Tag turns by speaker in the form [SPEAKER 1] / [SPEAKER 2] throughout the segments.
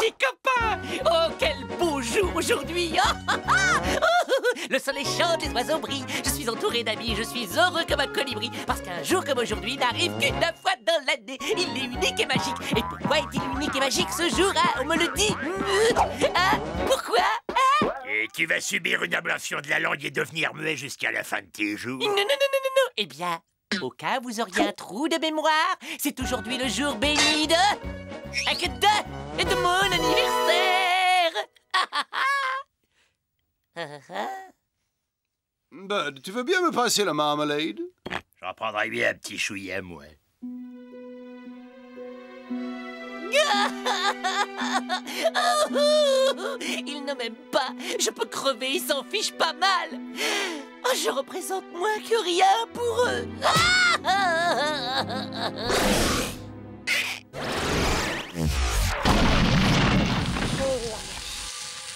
[SPEAKER 1] petits copains! Oh, quel beau jour aujourd'hui! Le soleil chante, les oiseaux brillent. Je suis entouré d'amis, je suis heureux comme un colibri. Parce qu'un jour comme aujourd'hui n'arrive qu'une fois dans l'année. Il est unique et magique. Et pourquoi est-il unique et magique ce jour, hein? On me le dit. Pourquoi?
[SPEAKER 2] Et tu vas subir une ablation de la langue et devenir muet jusqu'à la fin de tes jours.
[SPEAKER 1] Non. Eh bien, au cas où vous auriez un trou de mémoire, c'est aujourd'hui le jour béni de mon anniversaire.
[SPEAKER 3] Bud, tu veux bien me passer la marmalade?
[SPEAKER 2] J'en prendrais bien un petit chouillet, moi.
[SPEAKER 1] Il ne m'aime pas. Je peux crever, il s'en fiche pas mal. Oh, je représente moins que rien pour eux.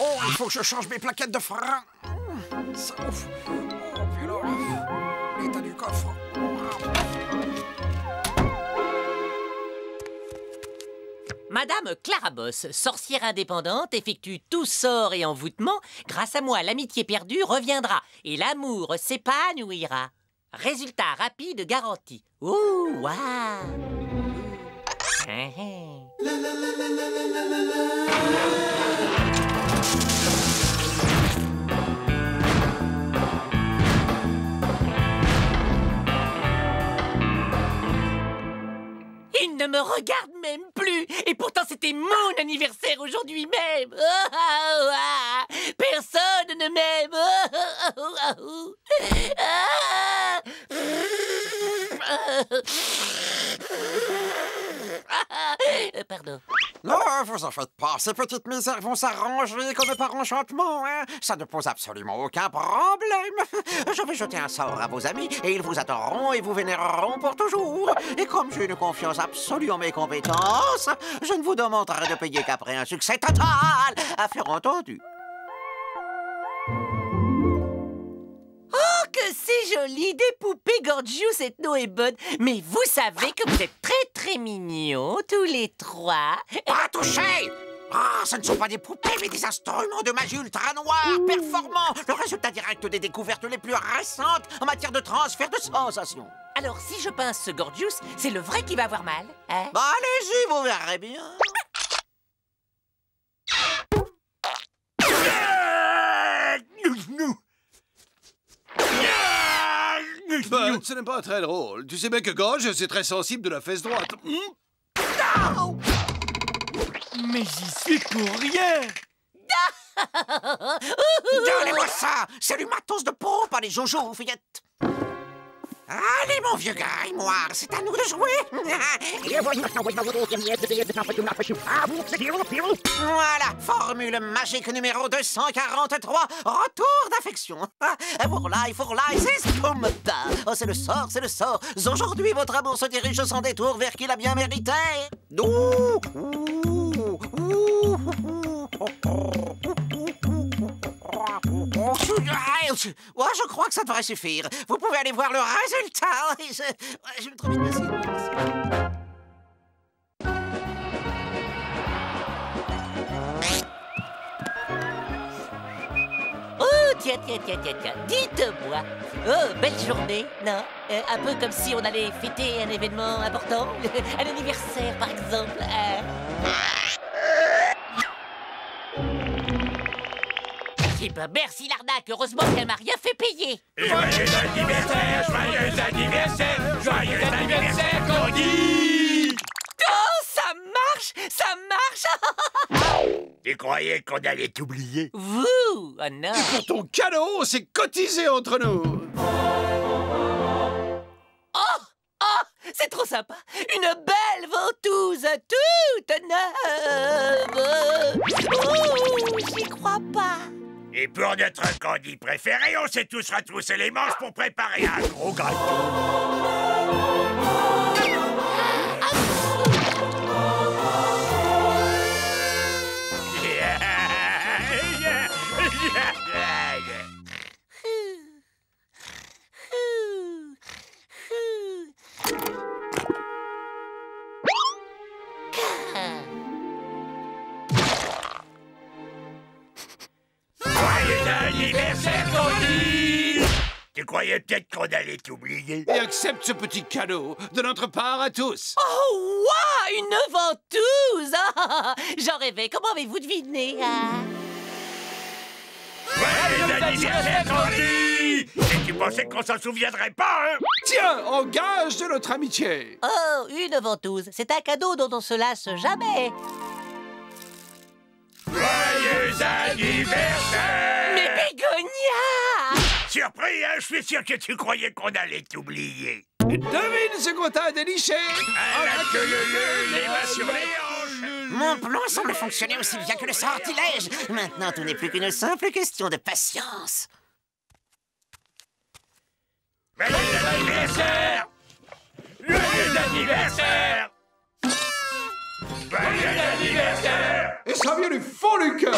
[SPEAKER 4] Oh, il faut que je change mes plaquettes de frein. Ça ouf. Oh, puis alors, l'état du coffre.
[SPEAKER 1] Madame Clarabosse, sorcière indépendante, effectue tout sort et envoûtement. Grâce à moi, l'amitié perdue reviendra et l'amour s'épanouira. Résultat rapide garanti. Ouh, waouh! Il ne me regarde même plus. Et pourtant, c'était mon anniversaire aujourd'hui même. Personne ne m'aime. Pardon.
[SPEAKER 4] Non, vous en faites pas. Ces petites misères vont s'arranger comme par enchantement, hein. Ça ne pose absolument aucun problème. Je vais jeter un sort à vos amis et ils vous adoreront et vous vénéreront pour toujours. Et comme j'ai une confiance absolue en mes compétences, je ne vous demanderai de payer qu'après un succès total. Affaire entendue.
[SPEAKER 1] Oh, que c'est joli, des poupées Gorgeous, Ethno et Bud. Mais vous savez que vous êtes très mignons, tous les trois.
[SPEAKER 4] Pas touché! Ah, ce ne sont pas des poupées, mais des instruments de magie ultra noirs, performants, le résultat direct des découvertes les plus récentes en matière de transfert de sensations.
[SPEAKER 1] Alors, si je pince ce Gorgeous, c'est le vrai qui va avoir mal, hein?
[SPEAKER 4] Bah, allez-y, vous verrez bien.
[SPEAKER 3] Bud, ce n'est pas très drôle. Tu sais bien que Gorge, c'est très sensible de la fesse droite.
[SPEAKER 5] Mais j'y suis pour rien.
[SPEAKER 4] Donnez-moi ça! C'est du matos de pompe, pas des jojo, fillette. Allez, mon vieux grimoire, c'est à nous de jouer. Voilà, formule magique numéro 243, retour d'affection. Pour life, c'est Spumba. Oh, c'est le sort. Aujourd'hui, votre amour se dirige sans détour vers qui l'a bien mérité. Ouais, je crois que ça devrait suffire. Vous pouvez aller voir le résultat. Je vais trop vite, merci.
[SPEAKER 1] Oh, tiens. Dites-moi. Oh, belle journée, non? Un peu comme si on allait fêter un événement important. Un anniversaire, par exemple. Eh ben, merci l'arnaque. Heureusement qu'elle m'a rien fait payer.
[SPEAKER 2] Joyeux anniversaire, Candy!
[SPEAKER 1] Oh, ça marche.
[SPEAKER 2] Tu croyais qu'on allait t'oublier?
[SPEAKER 1] Vous? Oh non.
[SPEAKER 3] Et pour ton cadeau, on s'est cotisé entre nous.
[SPEAKER 1] Oh, c'est trop sympa. Une belle ventouse toute neuve. Oh, j'y crois pas.
[SPEAKER 2] Et pour notre Candy préféré, on s'est tous retroussé les manches pour préparer un gros gâteau. croyais peut-être qu'on allait t'oublier.
[SPEAKER 3] Et accepte ce petit cadeau de notre part à tous.
[SPEAKER 1] Oh, waouh, une ventouse. Ah, j'en rêvais. Comment avez-vous deviné?
[SPEAKER 2] Joyeux anniversaire, Candy! Et tu pensais qu'on s'en souviendrait pas, hein?
[SPEAKER 3] Tiens, en gage de notre amitié.
[SPEAKER 1] Oh, une ventouse. C'est un cadeau dont on se lasse jamais.
[SPEAKER 2] Joyeux anniversaire!
[SPEAKER 1] Mais Bégonia!
[SPEAKER 2] Surpris, hein? Je suis sûr que tu croyais qu'on allait t'oublier.
[SPEAKER 3] Devine ce qu'on t'a déniché.
[SPEAKER 2] À la queue leu, les mains sur les hanches.
[SPEAKER 4] Mon plan semble fonctionner aussi bien que le sortilège. Maintenant, tout n'est plus qu'une simple question de patience.
[SPEAKER 2] Joyeux anniversaire! Joyeux anniversaire! Joyeux anniversaire!
[SPEAKER 3] Et ça vient du fond du cœur.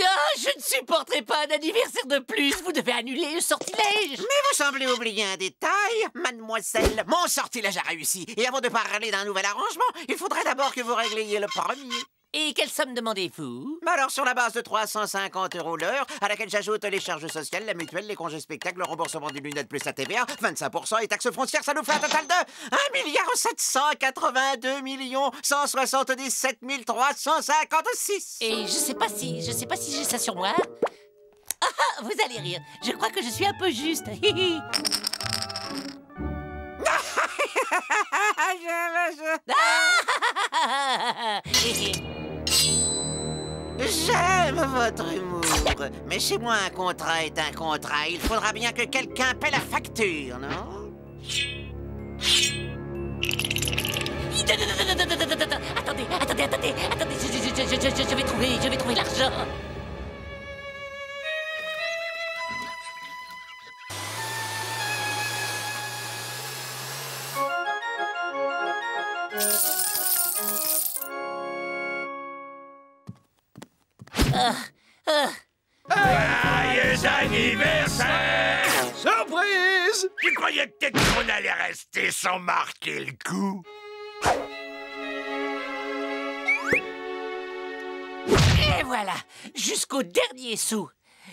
[SPEAKER 1] Ah, je ne supporterai pas un anniversaire de plus. Vous devez annuler le sortilège.
[SPEAKER 4] Mais vous semblez oublier un détail, mademoiselle. Mon sortilège a réussi. Et avant de parler d'un nouvel arrangement, il faudrait d'abord que vous régliez le premier.
[SPEAKER 1] Et quelle somme demandez-vous?
[SPEAKER 4] Mais alors, sur la base de 350 € l'heure, à laquelle j'ajoute les charges sociales, la mutuelle, les congés spectacles, le remboursement des lunettes plus la TVA, 25% et taxes frontières, ça nous fait un total de 1 782 356.
[SPEAKER 1] Et je sais pas si j'ai ça sur moi. Ah, vous allez rire. Je crois que je suis un peu juste.
[SPEAKER 4] J'aime votre humour. Mais chez moi, un contrat est un contrat. Il faudra bien que quelqu'un paie la facture, non?
[SPEAKER 1] Attendez, je vais trouver l'argent.
[SPEAKER 2] Joyeux anniversaire!
[SPEAKER 3] Surprise!
[SPEAKER 2] Tu croyais peut-être qu'on allait rester sans marquer le coup?
[SPEAKER 1] Et voilà, jusqu'au dernier sou.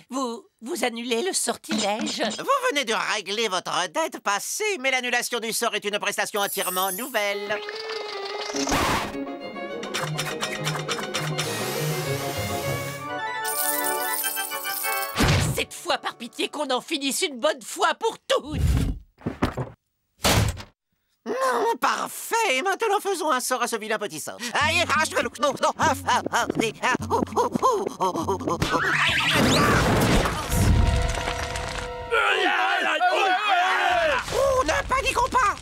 [SPEAKER 1] Vous annulez le sortilège?
[SPEAKER 4] Vous venez de régler votre dette passée, mais l'annulation du sort est une prestation entièrement nouvelle.
[SPEAKER 1] Cette fois, par pitié, qu'on en finisse une bonne fois pour toutes.
[SPEAKER 4] Non, parfait. Maintenant, faisons un sort à ce vilain petit sort. Aïe, oh, ne paniquons pas.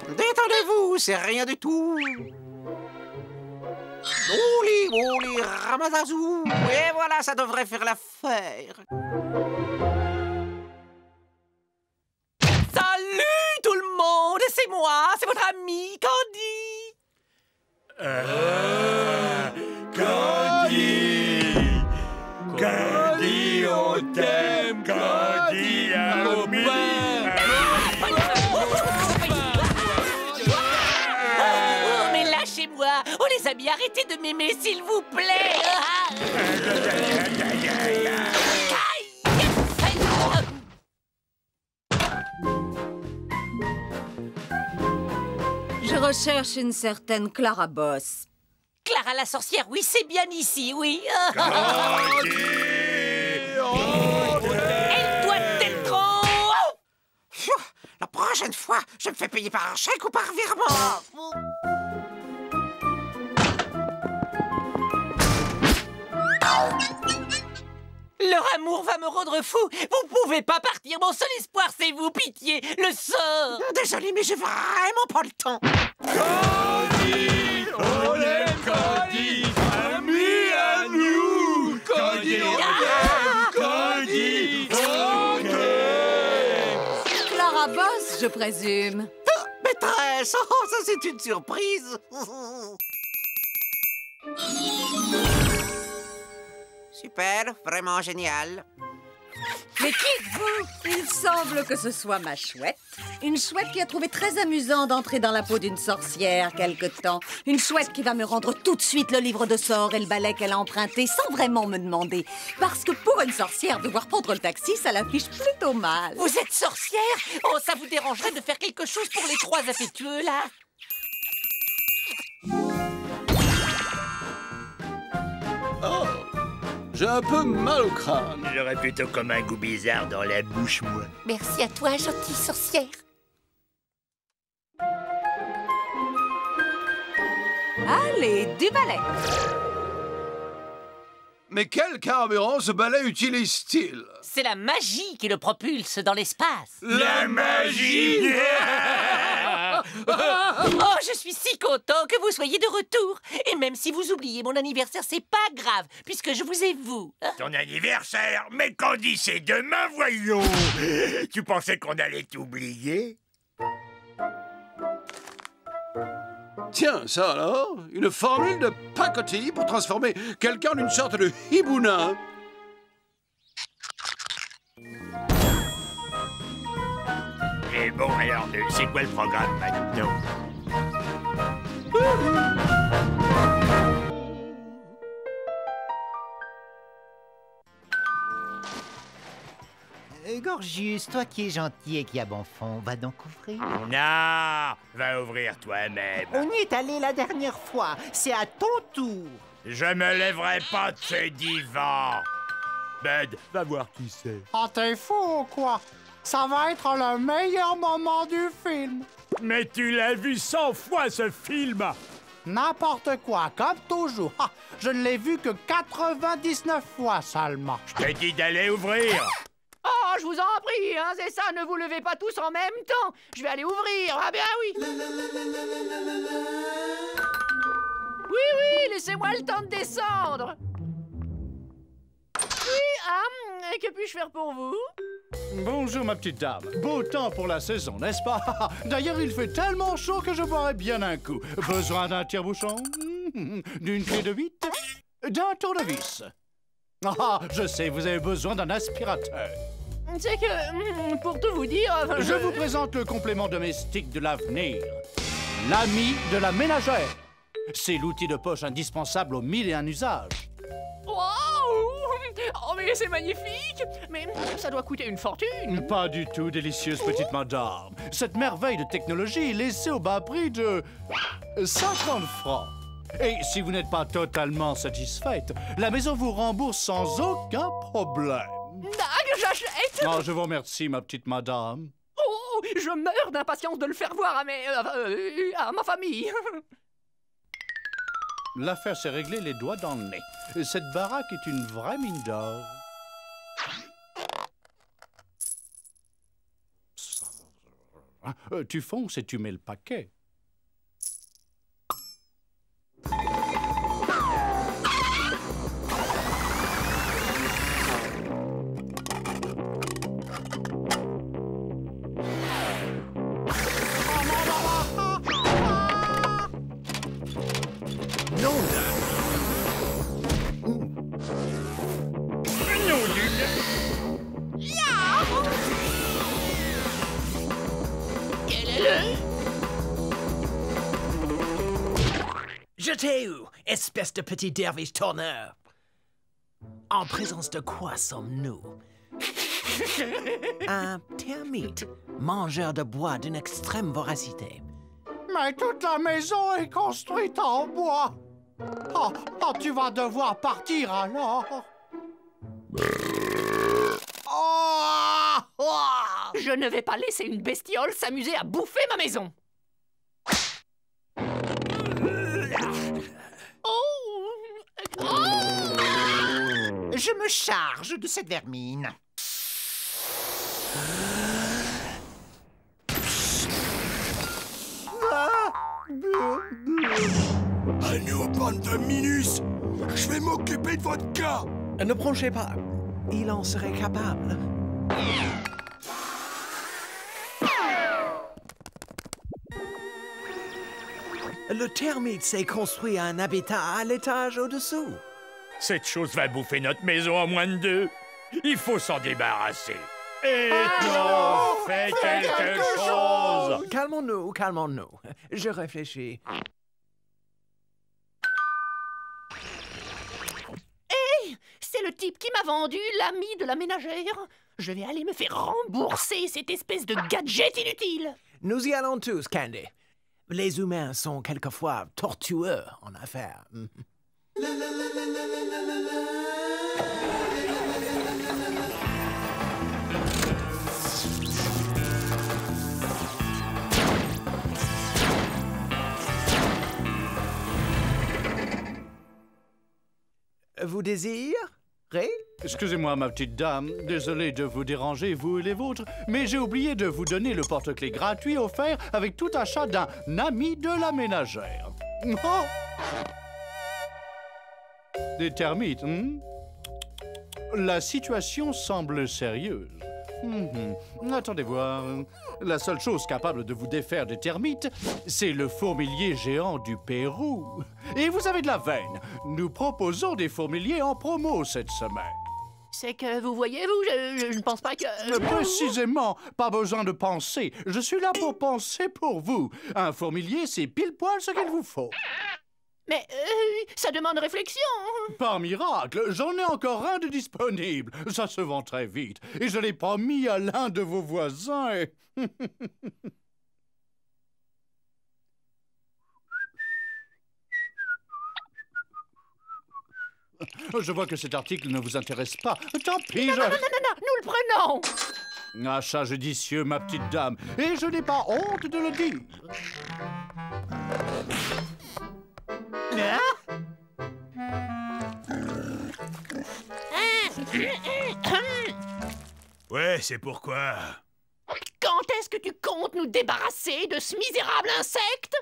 [SPEAKER 4] Détendez-vous, c'est rien du tout. Ouli, ramadazou. Et voilà, ça devrait faire l'affaire.
[SPEAKER 1] Salut tout le monde, c'est moi, c'est votre ami Candy.
[SPEAKER 2] Candy! Candy, on t'aime! Candy, ami!
[SPEAKER 1] Oh, mais lâchez-moi. Oh les amis, arrêtez de m'aimer s'il vous plaît.
[SPEAKER 6] Je recherche une certaine Clara Boss.
[SPEAKER 1] Clara la sorcière, oui, c'est bien ici, oui.
[SPEAKER 2] Candy!
[SPEAKER 1] Elle doit être trop...
[SPEAKER 4] Pfiou, la prochaine fois, je me fais payer par un chèque ou par virement.
[SPEAKER 1] Leur amour va me rendre fou. Vous pouvez pas partir. Mon seul espoir, c'est vous. Pitié, le sort.
[SPEAKER 4] Désolé, mais j'ai vraiment pas le temps.
[SPEAKER 2] Candy! On aime Candy! Ami à nous! Candy, on t'aime! Candy! On t'aime!
[SPEAKER 6] Clara Boss, je présume.
[SPEAKER 4] Maîtresse, oh, ça c'est une surprise. Super, vraiment génial.
[SPEAKER 6] Mais qui êtes-vous? Il semble que ce soit ma chouette. Une chouette qui a trouvé très amusant d'entrer dans la peau d'une sorcière quelque temps. Une chouette qui va me rendre tout de suite le livre de sorts et le balai qu'elle a emprunté sans vraiment me demander. Parce que pour une sorcière, devoir prendre le taxi, ça l'affiche plutôt mal.
[SPEAKER 1] Vous êtes sorcière? Oh, ça vous dérangerait de faire quelque chose pour les trois affectueux, là?
[SPEAKER 3] Oh, j'ai un peu mal au crâne.
[SPEAKER 2] J'aurais plutôt comme un goût bizarre dans la bouche, moi.
[SPEAKER 1] Merci à toi, gentille sorcière.
[SPEAKER 6] Allez, du balai.
[SPEAKER 3] Mais quel carburant ce balai utilise-t-il?
[SPEAKER 1] C'est la magie qui le propulse dans l'espace.
[SPEAKER 2] La magie!
[SPEAKER 1] Oh, je suis si content que vous soyez de retour. Et même si vous oubliez mon anniversaire, c'est pas grave, puisque je vous ai vous.
[SPEAKER 2] Ton anniversaire? Mais Candy, c'est demain, voyons! Tu pensais qu'on allait t'oublier?
[SPEAKER 3] Tiens, ça alors? Une formule de pacotille pour transformer quelqu'un en une sorte de hibouna.
[SPEAKER 2] Et bon, alors, c'est quoi le programme maintenant?
[SPEAKER 7] Gorgius, toi qui es gentil et qui as bon fond, va donc ouvrir.
[SPEAKER 2] Non! Va ouvrir toi-même.
[SPEAKER 7] On y est allé la dernière fois. C'est à ton tour.
[SPEAKER 2] Je me lèverai pas de ce divan. Bud, va voir qui c'est.
[SPEAKER 8] Ah, t'es fou ou quoi? Ça va être le meilleur moment du film.
[SPEAKER 2] Mais tu l'as vu 100 fois, ce film!
[SPEAKER 8] N'importe quoi, comme toujours. Ah, je ne l'ai vu que 99 fois seulement.
[SPEAKER 2] Je t'ai dit d'aller ouvrir.
[SPEAKER 9] Oh, je vous en prie, hein, c'est ça, ne vous levez pas tous en même temps. Je vais aller ouvrir, ah bien oui. Oui, laissez-moi le temps de descendre. Oui, que puis-je faire pour vous?
[SPEAKER 8] Bonjour, ma petite dame. Beau temps pour la saison, n'est-ce pas? D'ailleurs, il fait tellement chaud que je boirais bien un coup. Besoin d'un tire-bouchon? D'une clé de 8? D'un tournevis? Ah, je sais, vous avez besoin d'un aspirateur.
[SPEAKER 9] C'est que, pour tout vous dire...
[SPEAKER 8] Je vous présente le complément domestique de l'avenir. L'ami de la ménagère. C'est l'outil de poche indispensable aux 1001 usages.
[SPEAKER 9] Oh, mais c'est magnifique! Mais ça doit coûter une fortune!
[SPEAKER 8] Pas du tout, délicieuse petite madame. Cette merveille de technologie est laissée au bas prix de 50 francs. Et si vous n'êtes pas totalement satisfaite, la maison vous rembourse sans aucun problème.
[SPEAKER 9] Dague, j'achète!
[SPEAKER 8] Oh, je vous remercie, ma petite madame.
[SPEAKER 9] Oh, je meurs d'impatience de le faire voir à ma famille.
[SPEAKER 8] L'affaire s'est réglée les doigts dans le nez. Cette baraque est une vraie mine d'or. Tu fonces et tu mets le paquet.
[SPEAKER 5] Je t'ai eu, espèce de petit derviche tourneur. En présence de quoi sommes-nous? Un termite, mangeur de bois d'une extrême voracité.
[SPEAKER 8] Mais toute la maison est construite en bois. Oh, tu vas devoir partir alors.
[SPEAKER 9] Je ne vais pas laisser une bestiole s'amuser à bouffer ma maison.
[SPEAKER 7] Je me charge de cette vermine.
[SPEAKER 10] À nous, bande de minus! Je vais m'occuper de votre cas!
[SPEAKER 5] Ne branchez pas, il en serait capable. Le termite s'est construit un habitat à l'étage au-dessous.
[SPEAKER 2] Cette chose va bouffer notre maison en moins de 2. Il faut s'en débarrasser. Et non, fais quelque chose.
[SPEAKER 5] Calmons-nous, calmons-nous. Je réfléchis.
[SPEAKER 9] Hey, c'est le type qui m'a vendu l'ami de la ménagère. Je vais aller me faire rembourser cette espèce de gadget inutile.
[SPEAKER 5] Nous y allons tous, Candy. Les humains sont quelquefois tortueux en affaires. Vous désirez?
[SPEAKER 8] Excusez-moi, ma petite dame. Désolé de vous déranger, vous et les vôtres, mais j'ai oublié de vous donner le porte-clés gratuit offert avec tout achat d'un ami de la ménagère. Oh! Des termites, La situation semble sérieuse. Attendez voir. La seule chose capable de vous défaire des termites, c'est le fourmilier géant du Pérou. Et vous avez de la veine. Nous proposons des fourmiliers en promo cette semaine.
[SPEAKER 9] C'est que, vous voyez, je ne pense pas que...
[SPEAKER 8] Précisément, pas besoin de penser. Je suis là pour penser pour vous. Un fourmilier, c'est pile poil ce qu'il vous faut.
[SPEAKER 9] Mais ça demande réflexion.
[SPEAKER 8] Par miracle, j'en ai encore un de disponible. Ça se vend très vite. Et je l'ai promis à l'un de vos voisins. Et... Je vois que cet article ne vous intéresse pas. Tant pis,
[SPEAKER 9] non, nous le prenons.
[SPEAKER 8] Achat judicieux, ma petite dame. Et je n'ai pas honte de le dire.
[SPEAKER 2] Ouais, c'est pourquoi.
[SPEAKER 9] Quand est-ce que tu comptes nous débarrasser de ce misérable insecte?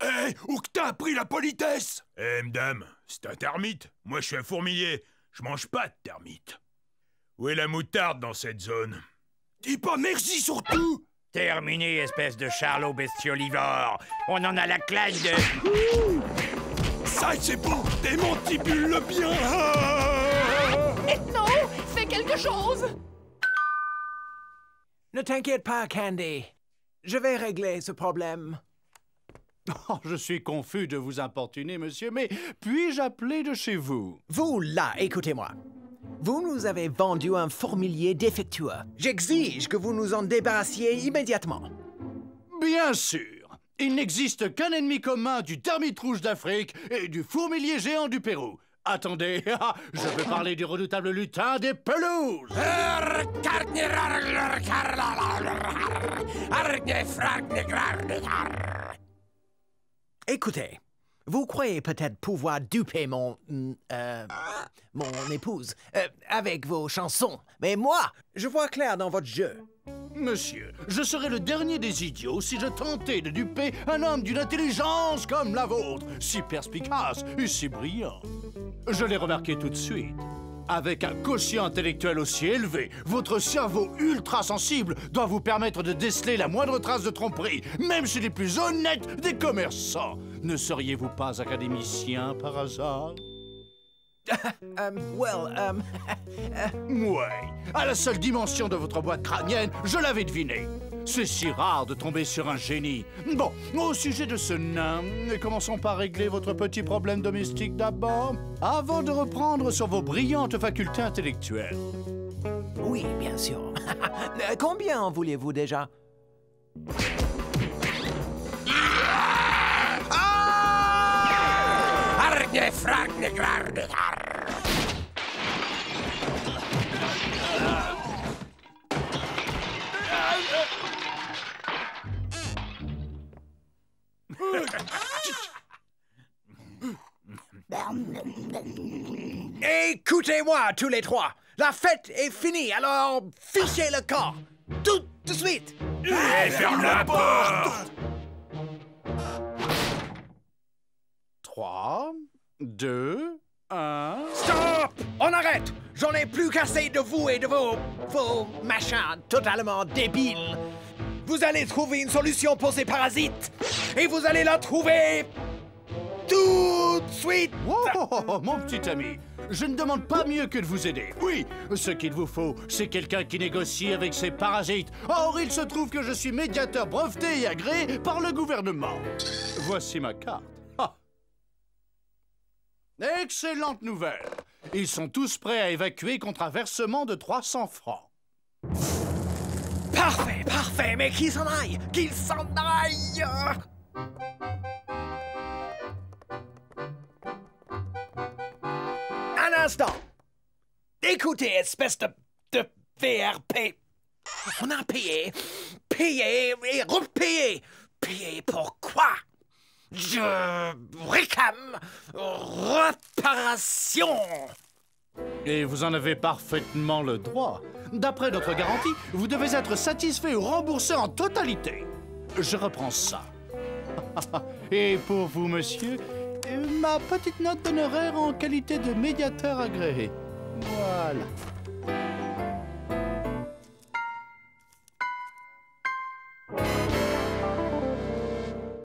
[SPEAKER 10] Hé, où que t'as appris la politesse?
[SPEAKER 2] Madame, c'est un termite. Moi, je suis un fourmilier. Je mange pas de termites. Où est la moutarde dans cette zone?
[SPEAKER 10] Dis pas merci surtout!
[SPEAKER 2] Terminé, espèce de charlot bestiolivore. On en a la claque de...
[SPEAKER 10] Ça, c'est bon! Démantibule-le bien!
[SPEAKER 9] Ethno, fais quelque chose!
[SPEAKER 5] Ne t'inquiète pas, Candy. Je vais régler ce problème.
[SPEAKER 8] Oh, je suis confus de vous importuner, monsieur, mais puis-je appeler de chez vous?
[SPEAKER 5] Vous, là, écoutez-moi. Vous nous avez vendu un fourmilier défectueux. J'exige que vous nous en débarrassiez immédiatement.
[SPEAKER 8] Bien sûr. Il n'existe qu'un ennemi commun du termite rouge d'Afrique et du fourmilier géant du Pérou. Attendez, je veux parler du redoutable lutin des pelouses.
[SPEAKER 5] Écoutez, vous croyez peut-être pouvoir duper mon épouse avec vos chansons. Mais moi, je vois clair dans votre jeu.
[SPEAKER 8] Monsieur, je serais le dernier des idiots si je tentais de duper un homme d'une intelligence comme la vôtre, si perspicace et si brillant. Je l'ai remarqué tout de suite. Avec un quotient intellectuel aussi élevé, votre cerveau ultra-sensible doit vous permettre de déceler la moindre trace de tromperie, même chez les plus honnêtes des commerçants. Ne seriez-vous pas académicien par hasard? Ouais. À la seule dimension de votre boîte crânienne, je l'avais deviné. C'est si rare de tomber sur un génie. Bon, au sujet de ce nain, commençons par régler votre petit problème domestique d'abord, avant de reprendre sur vos brillantes facultés intellectuelles.
[SPEAKER 5] Oui, bien sûr. Combien en voulez-vous déjà? Écoutez-moi, tous les trois. La fête est finie, alors fichez le camp. Tout de suite.
[SPEAKER 2] Et ferme la porte!
[SPEAKER 8] 3, 2, 1...
[SPEAKER 5] Stop! On arrête! J'en ai plus qu'assez de vous et de vos machins totalement débiles. Vous allez trouver une solution pour ces parasites. Et vous allez la trouver tout de suite.
[SPEAKER 8] Oh, mon petit ami, je ne demande pas mieux que de vous aider. Oui, ce qu'il vous faut, c'est quelqu'un qui négocie avec ces parasites. Or, il se trouve que je suis médiateur breveté et agréé par le gouvernement. Voici ma carte. Ah. Excellente nouvelle. Ils sont tous prêts à évacuer contre un versement de 300 francs.
[SPEAKER 5] Parfait, parfait, mais qu'il s'en aille. Qu'il s'en aille. Un instant. Écoutez, espèce de VRP. On a payé et repayé. Payé pour quoi? Je réclame réparation.
[SPEAKER 8] Et vous en avez parfaitement le droit. D'après notre garantie, vous devez être satisfait ou remboursé en totalité. Je reprends ça. Et pour vous, monsieur, ma petite note d'honoraire en qualité de médiateur agréé. Voilà.